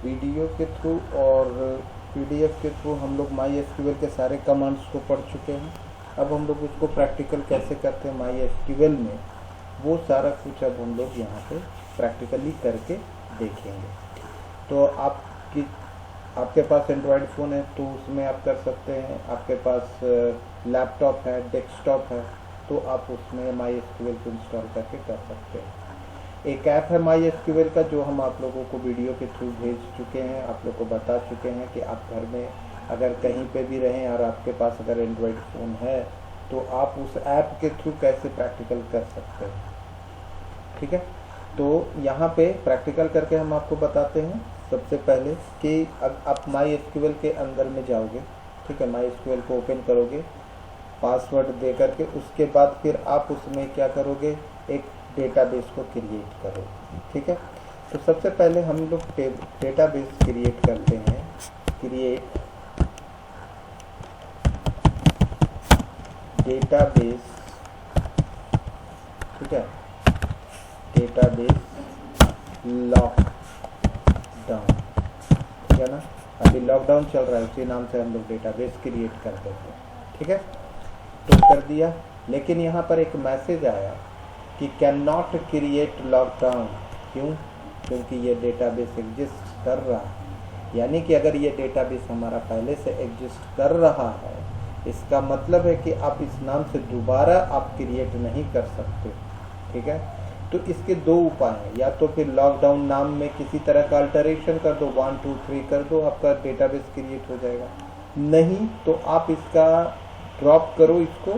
Video के through और PDF के थ्रू हम लोग MySQL के सारे कमांड्स को पढ़ चुके हैं। अब हम लोग उसको प्रैक्टिकल कैसे करते हैं MySQL में, वो सारा कुछ अब हम लोग यहाँ पे प्रैक्टिकली करके देखेंगे। तो आपके पास एंड्रॉयड फ़ोन है तो उसमें आप कर सकते हैं, आपके पास लैपटॉप है, डेस्कटॉप है, तो आप उसमें MySQL को इंस्टॉल करके कर सकते हैं। एक ऐप है MySQL का जो हम आप लोगों को वीडियो के थ्रू भेज चुके हैं, आप लोग को बता चुके हैं कि आप घर में अगर कहीं पे भी रहें और आपके पास अगर एंड्रॉयड फ़ोन है तो आप उस ऐप के थ्रू कैसे प्रैक्टिकल कर सकते हैं। ठीक है, तो यहाँ पे प्रैक्टिकल करके हम आपको बताते हैं। सबसे पहले कि अब आप MySQL के अंदर में जाओगे, ठीक है, MySQL को ओपन करोगे पासवर्ड दे करके, उसके बाद फिर आप उसमें क्या करोगे, एक डेटाबेस को क्रिएट करोगे। ठीक है, तो सबसे पहले हम लोग डेटाबेस क्रिएट करते हैं। क्रिएट डेटाबेस, ठीक है, डेटाबेस लॉकडाउन, ठीक है ना, अभी लॉकडाउन चल रहा है, उसी नाम से हम लोग डेटाबेस क्रिएट कर देते हैं। ठीक है, तो कर दिया, लेकिन यहाँ पर एक मैसेज आया कि कैन नॉट क्रिएट लॉकडाउन। क्यों? क्योंकि ये डेटाबेस एग्जिस्ट कर रहा है, यानी कि अगर ये डेटाबेस हमारा पहले से एग्जिस्ट कर रहा है, इसका मतलब है कि आप इस नाम से दोबारा आप क्रिएट नहीं कर सकते। ठीक है, तो इसके दो उपाय हैं, या तो फिर लॉकडाउन नाम में किसी तरह का अल्टरेशन कर दो, 1 2 3 कर दो, आपका डेटाबेस क्रिएट हो जाएगा। नहीं तो आप इसका ड्रॉप करो इसको,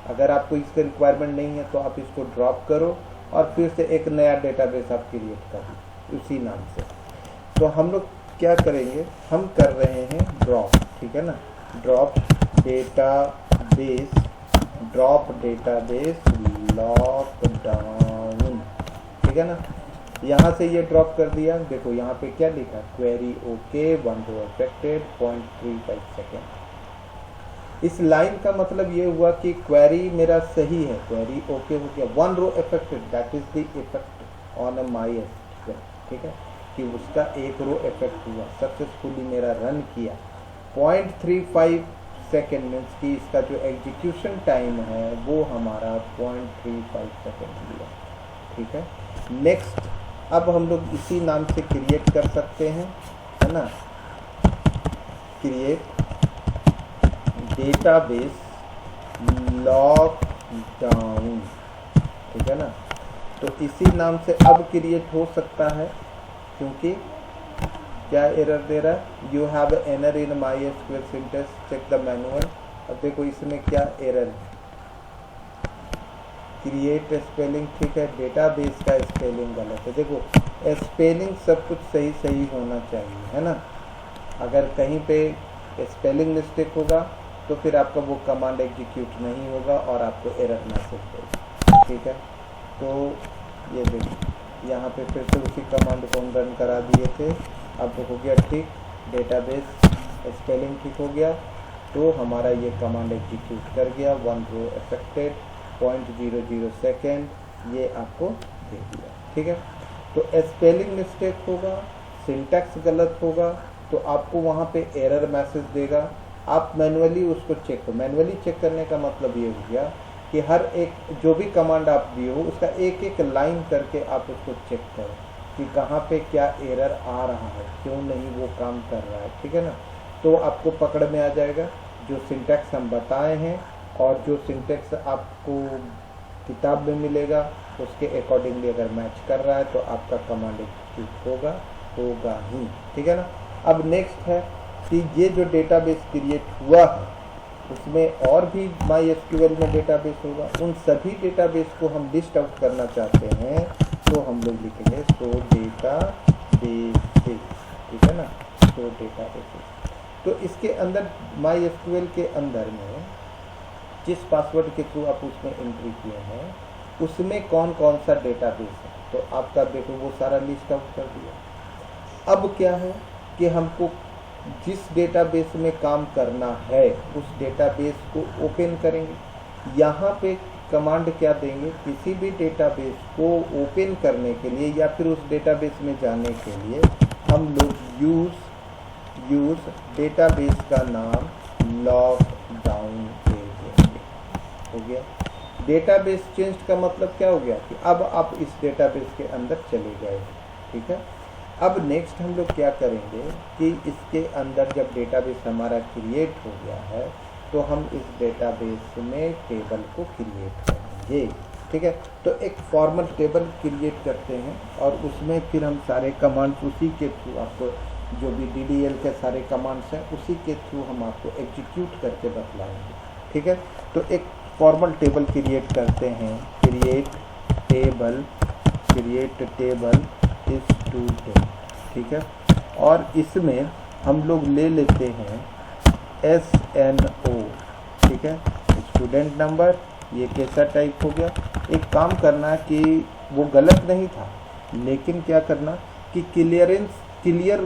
अगर आपको इसका रिक्वायरमेंट नहीं है तो आप इसको ड्रॉप करो और फिर से एक नया डेटाबेस आप क्रिएट कर उसी नाम से। तो हम लोग क्या करेंगे, हम कर रहे हैं ड्रॉप, ठीक है ना, ड्रॉप डेटाबेस लॉकडाउन, ठीक है ना। यहाँ से ये ड्रॉप कर दिया, देखो यहाँ पे क्या लिखा, query okay, 1 row affected, 0.35 second. इस लाइन का मतलब ये हुआ कि क्वेरी मेरा सही है, क्वेरी ओके हो गया, 1 row affected, that is the effect on MySQL, ठीक है, कि उसका 1 रो इफेक्ट हुआ, सक्सेसफुली मेरा रन किया। 0.35 सेकेंड मीन्स कि इसका जो एग्जीक्यूशन टाइम है वो हमारा 0.35 सेकेंड हुआ। ठीक है, नेक्स्ट, अब हम लोग इसी नाम से क्रिएट कर सकते हैं, है ना, क्रिएट डेटाबेस लॉकडाउन, ठीक है ना। तो इसी नाम से अब क्रिएट हो सकता है, क्योंकि क्या एरर दे रहा है, you have error in MySQL syntax, check the manual. अब देखो इसमें क्या एरर है, क्रिएट स्पेलिंग ठीक है, डेटाबेस का स्पेलिंग गलत है। देखो स्पेलिंग सब कुछ सही सही होना चाहिए, है ना, अगर कहीं पे स्पेलिंग मिस्टेक होगा तो फिर आपका वो कमांड एग्जीक्यूट नहीं होगा और आपको एरर मैसेज देगा। ठीक है, तो ये देखिए यहाँ पे फिर से उसी कमांड को हम रन करा दिए थे, अब हो गया ठीक, डेटाबेस स्पेलिंग ठीक हो गया, तो हमारा ये कमांड एग्जीक्यूट कर गया, 1 रो अफेक्टेड, 0.00 सेकेंड, ये आपको दे दिया। ठीक है, तो स्पेलिंग मिस्टेक होगा, सिंटैक्स गलत होगा, तो आपको वहाँ पे एरर मैसेज देगा। आप मैनुअली उसको चेक करो, मैनुअली चेक करने का मतलब ये हो गया कि हर एक जो भी कमांड आप दिए हो उसका एक एक लाइन करके आप उसको चेक करो कि कहाँ पे क्या एरर आ रहा है, क्यों नहीं वो काम कर रहा है। ठीक है ना, तो आपको पकड़ में आ जाएगा जो सिंटैक्स हम बताए हैं और जो सिंटैक्स आपको किताब में मिलेगा उसके अकॉर्डिंगली अगर मैच कर रहा है तो आपका कमांड एग्जीक्यूट होगा ही। ठीक है ना, अब नेक्स्ट है कि ये जो डेटाबेस क्रिएट हुआ है उसमें और भी MySQL में डेटाबेस होगा, उन सभी डेटाबेस को हम लिस्ट आउट करना चाहते हैं, तो हम लोग लिखेंगे सो डेटाबेस, ठीक है ना, सो डेटाबेस। तो इसके अंदर MySQL के अंदर में जिस पासवर्ड के थ्रू आप उसमें एंट्री किए हैं उसमें कौन कौन सा डेटाबेस है, तो आपका देखो वो सारा लिस्ट आउट कर दिया। अब क्या है कि हमको जिस डेटाबेस में काम करना है उस डेटाबेस को ओपन करेंगे। यहाँ पे कमांड क्या देंगे, किसी भी डेटाबेस को ओपन करने के लिए या फिर उस डेटाबेस में जाने के लिए हम लोग यूज डेटाबेस का नाम लॉग डाउन दे देंगे। हो गया। डेटाबेस चेंज का मतलब क्या हो गया कि अब आप इस डेटाबेस के अंदर चले गए। ठीक है। अब नेक्स्ट हम लोग क्या करेंगे कि इसके अंदर जब डेटाबेस हमारा क्रिएट हो गया है तो हम इस डेटाबेस में टेबल को क्रिएट करेंगे। ठीक है। तो एक फॉर्मल टेबल क्रिएट करते हैं और उसमें फिर हम सारे कमांड्स उसी के थ्रू आपको जो भी DDL के सारे कमांड्स हैं उसी के थ्रू हम आपको एग्जीक्यूट करके बतलाएंगे। ठीक है। तो एक फॉर्मल टेबल क्रिएट करते हैं, क्रिएट टेबल स्टूडेंट। ठीक है। और इसमें हम लोग ले लेते हैं SNO। ठीक है। स्टूडेंट नंबर, ये कैसा टाइप हो गया। एक काम करना कि वो गलत नहीं था, लेकिन क्या करना कि क्लियर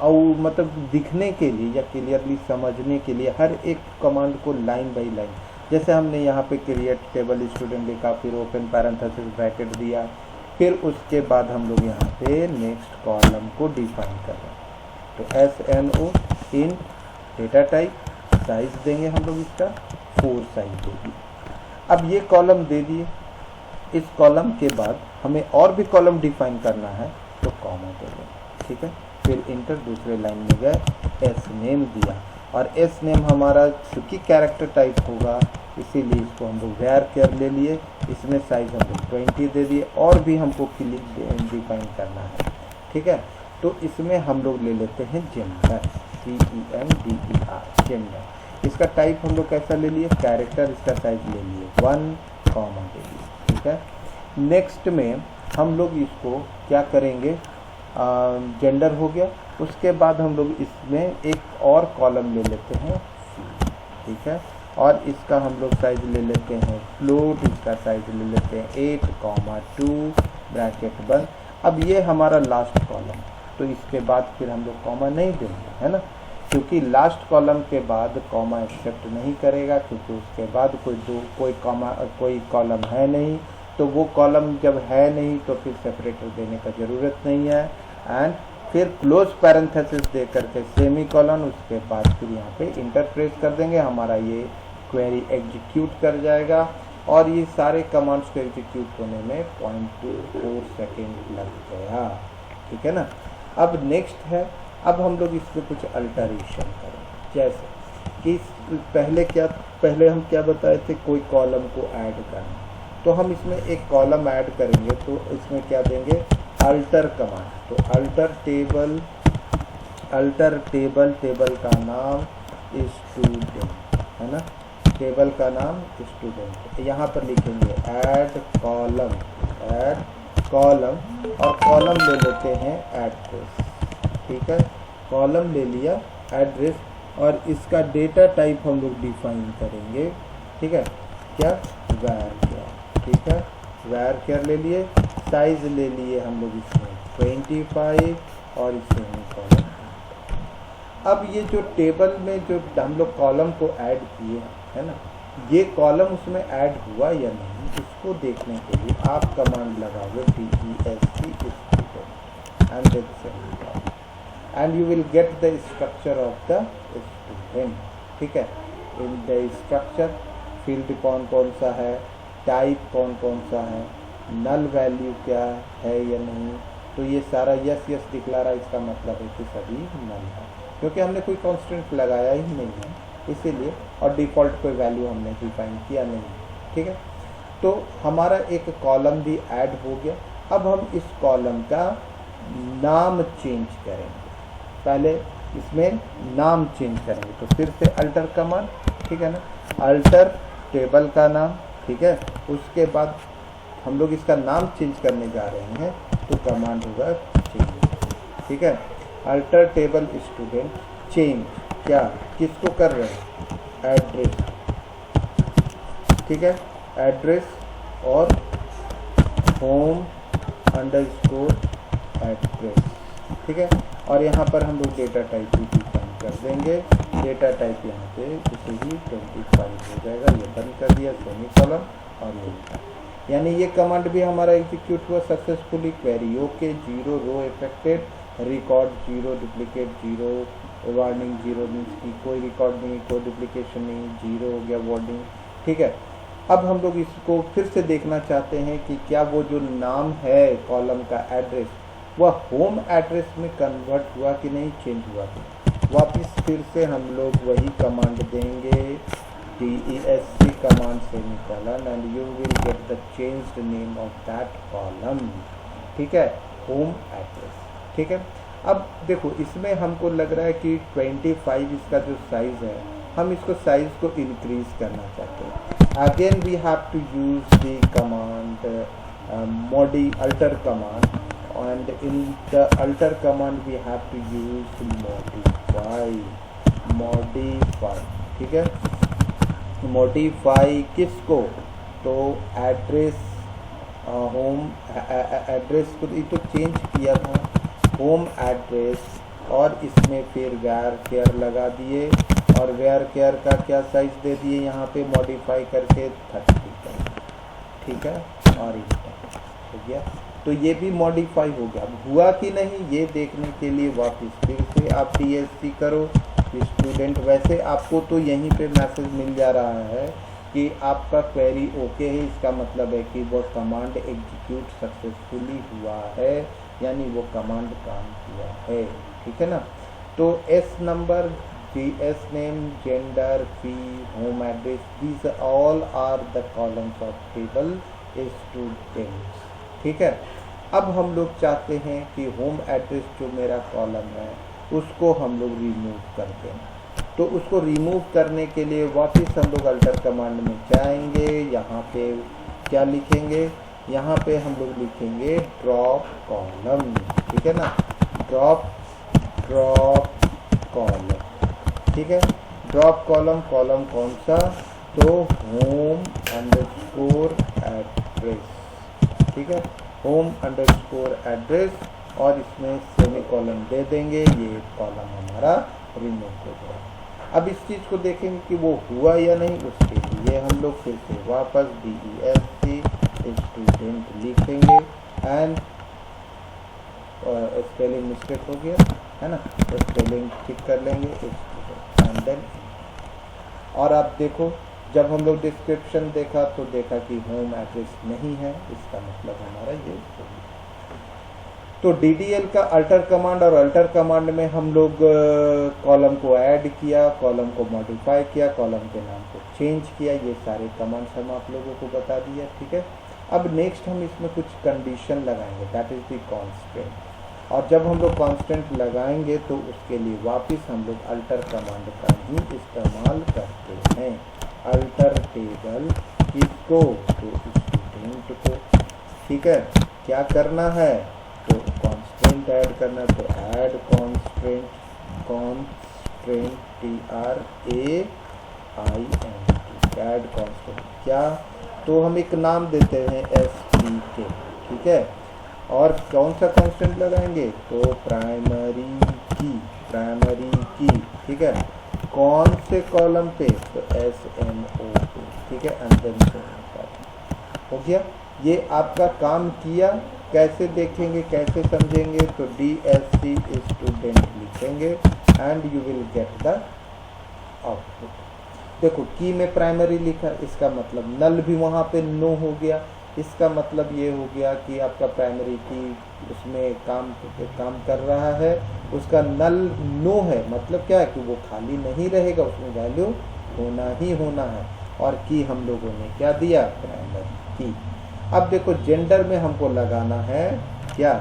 और मतलब दिखने के लिए या क्लियरली समझने के लिए हर एक कमांड को लाइन बाय लाइन, जैसे हमने यहाँ पे क्रिएट टेबल स्टूडेंट लिखा, फिर ओपन पैरेंथेसिस ब्रैकेट दिया, फिर उसके बाद हम लोग यहाँ पे नेक्स्ट कॉलम को डिफाइन कर रहे हैं। तो SNO इन डेटा टाइप, साइज देंगे हम लोग इसका 4 साइज देगी। अब ये कॉलम दे दिए। इस कॉलम के बाद हमें और भी कॉलम डिफाइन करना है तो कॉमा देंगे। ठीक है। फिर इंटर, दूसरे लाइन में गए, एस नेम दिया और एस नेम हमारा चूंकि कैरेक्टर टाइप होगा इसीलिए इसको हम लोग वेयर केयर ले लिए। इसमें साइज हम लोग 20 दे दिए और भी हमको डिफाइन करना है। ठीक है। तो इसमें हम लोग ले लेते हैं जेंडर, CENDER जेंडर। इसका टाइप हम लोग कैसा ले लिए, कैरेक्टर। इसका साइज ले लिए 1, कॉमा दे लिए। ठीक है। नेक्स्ट में हम लोग इसको क्या करेंगे, जेंडर हो गया। उसके बाद हम लोग इसमें एक और कॉलम ले लेते हैं C। ठीक है। और इसका हम लोग साइज ले लेते हैं फ्लोट। इसका साइज ले लेते हैं 8,2 ब्रैकेट बंद। अब ये हमारा लास्ट कॉलम, तो इसके बाद फिर हम लोग कॉमा नहीं देंगे, है ना, क्योंकि लास्ट कॉलम के बाद कॉमा एक्सेप्ट नहीं करेगा, क्योंकि उसके बाद कोई कॉलम है नहीं। तो वो कॉलम जब है नहीं तो फिर सेपरेटर देने का ज़रूरत नहीं है। एंड फिर क्लोज पैरेंथेसिस दे करके सेमी कॉलन, उसके बाद फिर यहाँ पे इंटर प्रेस कर देंगे, हमारा ये क्वेरी एग्जीक्यूट कर जाएगा। और ये सारे कमांड्स को एग्जीक्यूट होने में 0.24 सेकेंड लग गया। ठीक है ना। अब नेक्स्ट है, अब हम लोग इसमें कुछ अल्टरेशन करें। जैसे कि पहले हम क्या बताए थे, कोई कॉलम को ऐड करना। तो हम इसमें एक कॉलम ऐड करेंगे तो इसमें क्या देंगे, अल्टर कमांड। तो अल्टर टेबल, टेबल का नाम स्टूडेंट, है ना, टेबल का नाम स्टूडेंट। यहाँ पर लिखेंगे ऐड कॉलम, और कॉलम ले लेते हैं एड्रेस। ठीक है। कॉलम ले लिया, एड्रेस, और इसका डेटा टाइप हम लोग डिफाइन करेंगे। ठीक है। क्या, वैर केयर। ठीक है। वैर केयर ले लिए, साइज ले लिए हम लोग इसमें 25 और इसमें कॉलम। अब ये जो टेबल में जो हम लोग कॉलम को ऐड किए, है ना, ये कॉलम उसमें ऐड हुआ या नहीं, इसको देखने के लिए आप कमांड लगाओगे DESC and you will get the structure of the student। ठीक है। इन द स्ट्रक्चर फील्ड कौन कौन सा है, टाइप कौन कौन सा है, नल वैल्यू क्या है या नहीं। तो ये सारा यस दिखला रहा है, इसका मतलब है कि सभी नल है, क्योंकि हमने कोई कांस्टेंट लगाया ही नहीं है इसीलिए, और डिफ़ॉल्ट कोई वैल्यू हमने डिफाइन किया नहीं। ठीक है। तो हमारा एक कॉलम भी ऐड हो गया। अब हम इस कॉलम का नाम चेंज करेंगे। पहले इसमें नाम चेंज करेंगे तो फिर से अल्टर कमांड। ठीक है ना, अल्टर टेबल का नाम। ठीक है। उसके बाद हम लोग इसका नाम चेंज करने जा रहे हैं तो कमांड होगा चेंज। ठीक है। अल्टर टेबल स्टूडेंट चेंज, क्या, किसको कर रहे हैं, एड्रेस। ठीक है। एड्रेस और होम अंडरस्कोर एड्रेस। ठीक है। और यहाँ पर हम लोग डेटा टाइप भी डिफाइन कर देंगे। डेटा टाइप यहाँ पे जैसे ही 25 हो जाएगा, ये बंद कर दिया, सेमी कॉलम, और ये यानी ये कमांड भी हमारा एग्जीक्यूट हुआ successfully. Query okay, 0 row affected, record 0, duplicate 0, warning 0 means कि कोई रिकॉर्ड नहीं, कोई डुप्लीकेशन नहीं, 0 हो गया वार्निंग। ठीक है, अब हम लोग इसको फिर से देखना चाहते हैं कि क्या वो जो नाम है कॉलम का एड्रेस वह होम एड्रेस में कन्वर्ट हुआ कि नहीं, चेंज हुआ कि नहीं। वापस फिर से हम लोग वही कमांड देंगे, DESC command semicolon, and you will get the changed name of that column. ठीक है, होम एड्रेस। ठीक है, अब देखो इसमें हमको लग रहा है कि 25 इसका जो साइज है, हम इसको साइज को इंक्रीज करना चाहते हैं। Again we have to use the command alter command, and in the alter command we have to use modify। ठीक है, मॉडिफाई किसको, तो एड्रेस, होम एड्रेस को ये तो चेंज किया था, होम एड्रेस, और इसमें फिर वेयर केयर लगा दिए, और वेयर केयर का क्या साइज दे दिए यहाँ पे मॉडिफाई करके 30 कर। ठीक है, और इंटर हो गया, तो ये भी मॉडिफाई हो गया। अब हुआ कि नहीं ये देखने के लिए वापस फिर से आप DSC करो स्टूडेंट। वैसे आपको तो यहीं पे मैसेज मिल जा रहा है कि आपका क्वेरी ओके है, इसका मतलब है कि वो कमांड एग्जीक्यूट सक्सेसफुली हुआ है, यानी वो कमांड काम किया है। ठीक है ना, तो S number, DS name, gender, fee, home address, these all are the columns of table students. ठीक है, अब हम लोग चाहते हैं कि होम एड्रेस जो मेरा कॉलम है उसको हम लोग रिमूव कर दें। तो उसको रिमूव करने के लिए वापस हम लोग अल्टर कमांड में जाएंगे, यहाँ पे क्या लिखेंगे, यहाँ पे हम लोग लिखेंगे ड्रॉप कॉलम। ठीक है ना, ड्रॉप कॉलम। ठीक है, ड्रॉप कॉलम, कॉलम कौन सा, तो होम अंडरस्कोर एड्रेस। ठीक है, होम अंडरस्कोर एड्रेस, और इसमें सेमीकोलन दे देंगे, ये कॉलम हमारा रिमूव हो गया। अब इस चीज़ को देखेंगे कि वो हुआ या नहीं, उसके लिए हम लोग फिर से वापस DESC स्टूडेंट लिखेंगे, एंड स्पेलिंग मिस्टेक हो गया है ना, तो स्पेलिंग ठीक कर लेंगे स्टूडेंट, एंड देन, और आप देखो जब हम लोग डिस्क्रिप्शन देखा तो देखा कि होम एड्रेस नहीं है, इसका मतलब हमारा ये। तो DDL का अल्टर कमांड, और अल्टर कमांड में हम लोग कॉलम को ऐड किया, कॉलम को मॉडिफाई किया, कॉलम के नाम को चेंज किया, ये सारे कमांड्स हम आप लोगों को बता दिया। ठीक है, अब नेक्स्ट हम इसमें कुछ कंडीशन लगाएंगे, दैट इज द कांस्टेंट, और जब हम लोग कांस्टेंट लगाएंगे तो उसके लिए वापस हम लोग अल्टर कमांड का ही इस्तेमाल करते हैं। अल्टर टेबल किसको, तो स्टूडेंट को। ठीक है, क्या करना है, तो कांस्टेंट ऐड करना, तो add constant, TRAINT, add constant. क्या, तो हम एक नाम देते हैं SPK। ठीक है, और कौन सा कांस्टेंट लगाएंगे, तो प्राइमरी की। ठीक है, कौन से कॉलम पे, तो SNO पे। ठीक है, अंदर हो गया, ये आपका काम किया। कैसे देखेंगे, कैसे समझेंगे, तो DSC स्टूडेंट लिखेंगे, and you will get the output. देखो की में प्राइमरी लिखा, इसका मतलब नल भी वहाँ पे नो हो गया, इसका मतलब ये हो गया कि आपका प्राइमरी की उसमें काम कर रहा है, उसका नल नो है, मतलब क्या है कि वो खाली नहीं रहेगा, उसमें वैल्यू होना ही होना है। और की हम लोगों ने क्या दिया, प्राइमरी की। अब देखो जेंडर में हमको लगाना है क्या,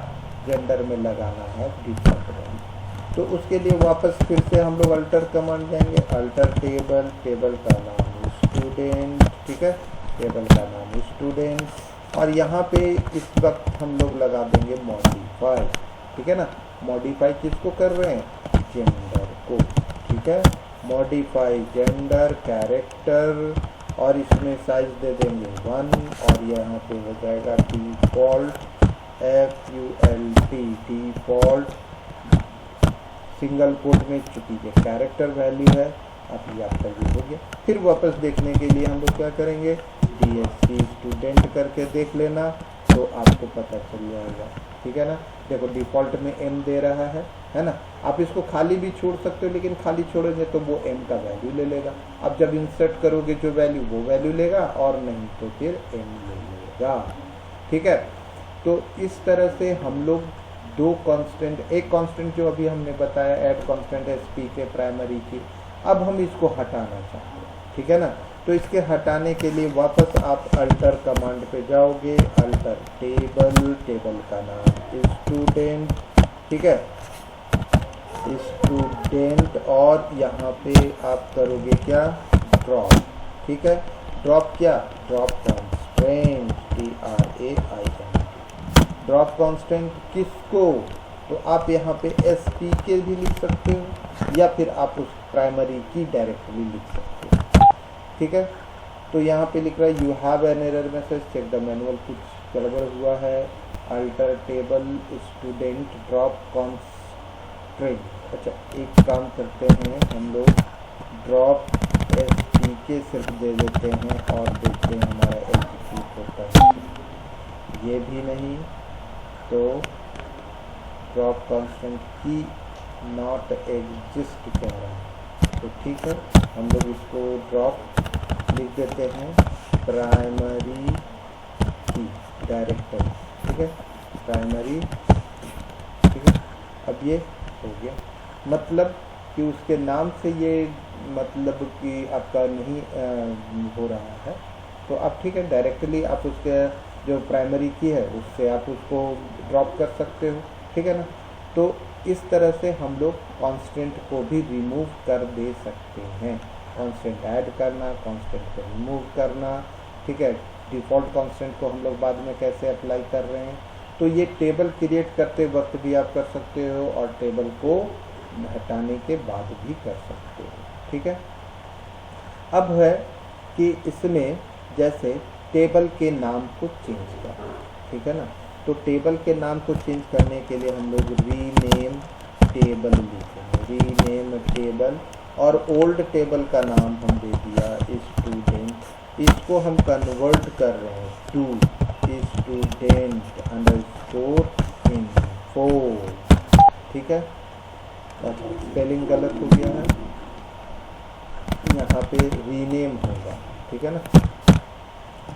जेंडर में लगाना है डिफॉल्ट, तो उसके लिए वापस फिर से हम लोग अल्टर कमांड जाएंगे, अल्टर टेबल का नाम स्टूडेंट। ठीक है, टेबल का नाम स्टूडेंट, और यहाँ पे इस वक्त हम लोग लगा देंगे मॉडिफाई। ठीक है ना, मॉडिफाई किसको कर रहे हैं, जेंडर को। ठीक है, मॉडिफाई जेंडर कैरेक्टर, और इसमें साइज दे देंगे 1, और यहाँ पे हो जाएगा default, FULT, default single quote में, चुकी ये कैरेक्टर वैल्यू है। अब ये आपका ये हो गया। फिर वापस देखने के लिए हम लोग क्या करेंगे, DSC स्टूडेंट करके देख लेना, तो तो आपको पता चल जाएगा, ठीक है ना। देखो डिफ़ॉल्ट में m दे रहा है ना। आप इसको खाली भी छोड़ सकते हो, लेकिन खाली छोड़ोगे तो वो m का वैल्यू ले लेगा। अब जब इंसर्ट करोगे जो वैल्यू वो वैल्यू लेगा, और नहीं तो फिर m ले लेगा, ठीक है। तो इस तरह से हम लोग दो कांस्टेंट, एक कांस्टेंट जो अभी हमने बताया ऐड कांस्टेंट है sp के प्राइमरी की, अब हम इसको हटाना चाहते हैं, ठीक है ना। तो इसके हटाने के लिए वापस आप अल्टर कमांड पे जाओगे, अल्टर टेबल, टेबल का नाम स्टूडेंट, ठीक है, स्टूडेंट, और यहाँ पे आप करोगे क्या, ड्रॉप, ठीक है। ड्रॉप क्या, drop constant, TRAINT, drop constant किसको, तो आप यहाँ पे SP के भी लिख सकते हो, या फिर आप उस प्राइमरी की डायरेक्टली लिख सकते हो, ठीक है। तो यहाँ पे लिख रहा है you have an error message, check the manual, कुछ गड़बड़ हुआ है। Alter table student drop constant, अच्छा एक काम करते हैं हम लोग, ड्रॉप SP के सिर्फ दे देते हैं और देखते हैं हमारा एग्जीक्यूट होता है। ये भी नहीं, तो ड्रॉप कॉन्स्टेंट की नॉट एग्जिस्ट कह रहा है, तो ठीक है हम लोग इसको ड्रॉप लिख देते हैं प्राइमरी की डायरेक्टरी, ठीक है, प्राइमरी, ठीक है। अब ये हो गया, मतलब कि उसके नाम से ये मतलब कि आपका नहीं हो रहा है, तो आप ठीक है डायरेक्टली आप उसके जो प्राइमरी की है उससे आप उसको ड्रॉप कर सकते हो, ठीक है ना। तो इस तरह से हम लोग कांस्टेंट को भी रिमूव कर दे सकते हैं, कांस्टेंट ऐड करना, कांस्टेंट को रिमूव करना, ठीक है। डिफ़ॉल्ट कांस्टेंट को हम लोग बाद में कैसे अप्लाई कर रहे हैं, तो ये टेबल क्रिएट करते वक्त भी आप कर सकते हो, और टेबल को हटाने के बाद भी कर सकते हो, ठीक है। अब है कि इसमें जैसे टेबल के नाम को चेंज करना, ठीक है ना। तो टेबल के नाम को चेंज करने के लिए हम लोग रीनेम टेबल लिखेंगे, रीनेम टेबल, और ओल्ड टेबल का नाम हम दे दिया स्टूडेंट, इसको हम कन्वर्ट कर रहे हैं टू स्टूडेंट अंडरस्कोर इन्फो, ठीक है। अच्छा स्पेलिंग गलत हो गया है, यहाँ पे रीनेम होगा, ठीक है ना,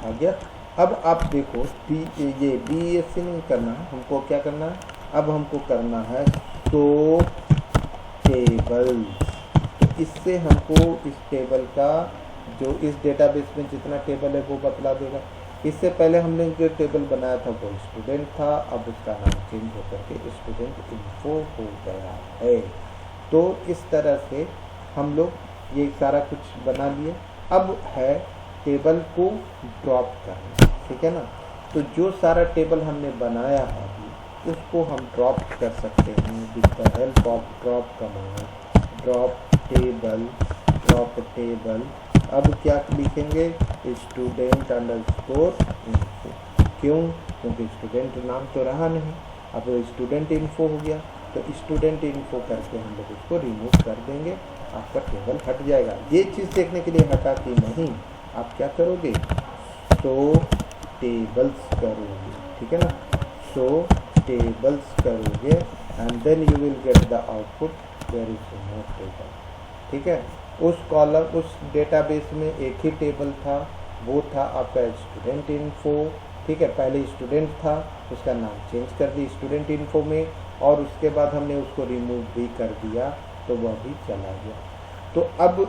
आ गया। अब आप देखो ये BSC नहीं करना है हमको, क्या करना है, अब हमको करना है तो टेबल, तो इससे हमको इस टेबल का जो इस डेटाबेस में जितना टेबल है वो बतला देगा। इससे पहले हमने जो टेबल बनाया था वो स्टूडेंट था, अब उसका नाम चेंज होकर के स्टूडेंट इन्फो हो गया है। तो इस तरह से हम लोग ये सारा कुछ बना लिए। अब है टेबल को ड्रॉप करना, ठीक है ना। तो जो सारा टेबल हमने बनाया है उसको हम ड्रॉप कर सकते हैं with the help of drop command, drop table, drop table. अब क्या लिखेंगे, स्टूडेंट अंडरस्कोर इन्फो, क्यों, क्योंकि स्टूडेंट नाम तो रहा नहीं, अब स्टूडेंट इन्फो हो गया, तो स्टूडेंट इन्फो करके हम लोग उसको रिमूव कर देंगे, आपका टेबल हट जाएगा। ये चीज़ देखने के लिए हटा कि नहीं, आप क्या करोगे, शो टेबल्स करोगे, ठीक है ना, शो टेबल्स करोगे, and then you will get the output there is no table, ठीक है। उस कॉलम, उस डेटाबेस में एक ही टेबल था, वो था आपका स्टूडेंट इन्फो, ठीक है। पहले स्टूडेंट था, उसका नाम चेंज कर दी स्टूडेंट इन्फो में, और उसके बाद हमने उसको रिमूव भी कर दिया, तो वह भी चला गया। तो अब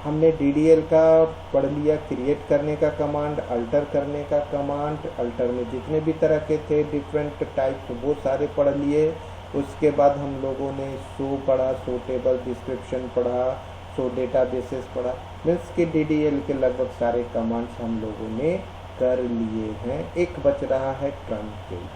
हमने DDL का पढ़ लिया, क्रिएट करने का कमांड, अल्टर करने का कमांड, अल्टर में जितने भी तरह के थे डिफरेंट टाइप वो सारे पढ़ लिए। उसके बाद हम लोगों ने शो पढ़ा, शो टेबल डिस्क्रिप्शन पढ़ा, शो डेटाबेसेस पढ़ा, मीन्स कि DDL के लगभग सारे कमांड्स हम लोगों ने कर लिए हैं। एक बच रहा है ट्रंकेट,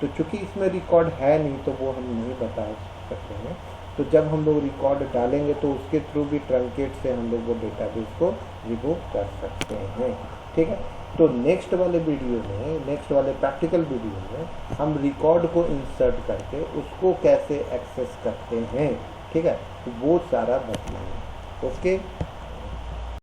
तो चूंकि इसमें रिकॉर्ड है नहीं तो वो हम नहीं बता सकते हैं, तो जब हम लोग रिकॉर्ड डालेंगे तो उसके थ्रू भी ट्रंकेट से हम लोग वो डेटाबेस को रिमूव कर सकते हैं, ठीक है। तो नेक्स्ट वाले वीडियो में, नेक्स्ट वाले प्रैक्टिकल वीडियो में हम रिकॉर्ड को इंसर्ट करके उसको कैसे एक्सेस करते हैं, ठीक है, वो सारा बतलाएंगे। ओके।